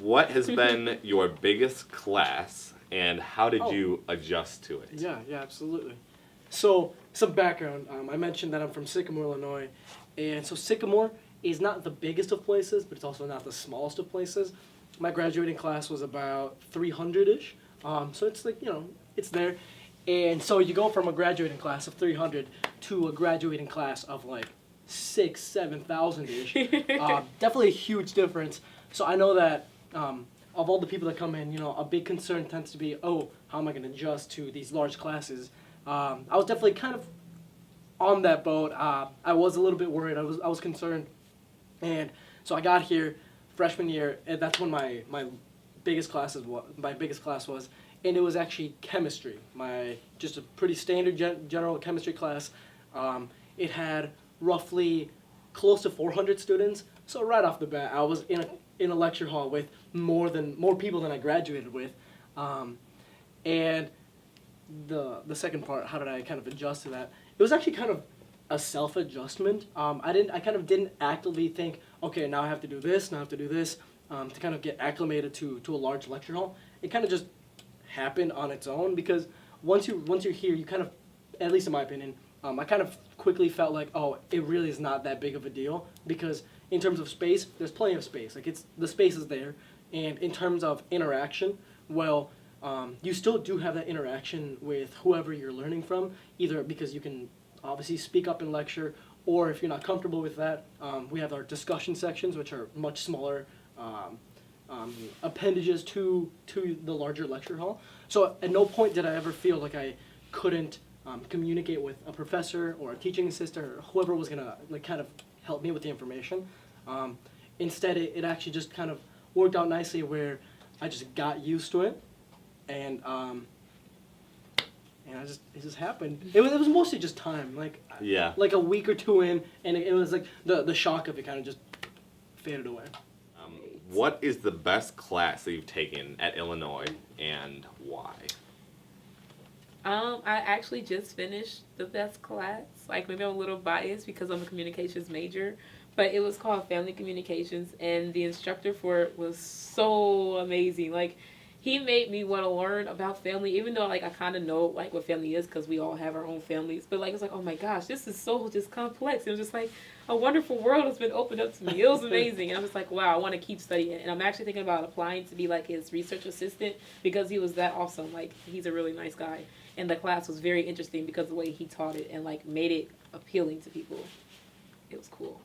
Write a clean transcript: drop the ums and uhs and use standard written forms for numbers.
What has been your biggest class, and how did Oh. you adjust to it? Yeah, absolutely. So, some background. I mentioned that I'm from Sycamore, Illinois. And so Sycamore is not the biggest of places, but it's also not the smallest of places. My graduating class was about 300-ish. So it's like, it's there. And so you go from a graduating class of 300 to a graduating class of like 6, 7,000-ish. Definitely a huge difference. So I know that of all the people that come in, a big concern tends to be, oh, how am I going to adjust to these large classes? I was definitely kind of on that boat. I was a little bit worried. I was concerned, and so I got here freshman year, and that's when my biggest class was, and it was actually chemistry. Just a pretty standard general chemistry class. It had roughly close to 400 students. So right off the bat, I was in a lecture hall with more people than I graduated with, and the second part, how did I kind of adjust to that? It was actually kind of a self-adjustment. I kind of didn't actively think, okay, now I have to do this, now I have to do this, to kind of get acclimated to a large lecture hall. It kind of just happened on its own, because once you're here, you kind of, at least in my opinion, I kind of quickly felt like, oh, it really is not that big of a deal, because in terms of space, there's plenty of space. Like, the space is there, and in terms of interaction, well, you still do have that interaction with whoever you're learning from, either because you can obviously speak up in lecture, or if you're not comfortable with that, we have our discussion sections, which are much smaller appendages to the larger lecture hall. So at no point did I ever feel like I couldn't communicate with a professor or a teaching assistant or whoever was going to kind of help me with the information. Instead, it actually just kind of worked out nicely where I just got used to it, and it just happened. It was mostly just time, like a week or two in, and it was like the shock of it kind of just faded away. What is the best class that you've taken at Illinois, and why? I actually just finished the best class. Like, maybe I'm a little biased because I'm a communications major, but it was called Family Communications, and the instructor for it was so amazing. Like, he made me want to learn about family, even though, like, I kind of know, like, what family is because we all have our own families. But, like, it's like, oh, my gosh, this is so just complex. It was just, like, a wonderful world has been opened up to me. It was amazing. And I'm just like, wow, I want to keep studying. And I'm actually thinking about applying to be, like, his research assistant because he was that awesome. Like, he's a really nice guy. And the class was very interesting because of the way he taught it and, like, made it appealing to people. It was cool.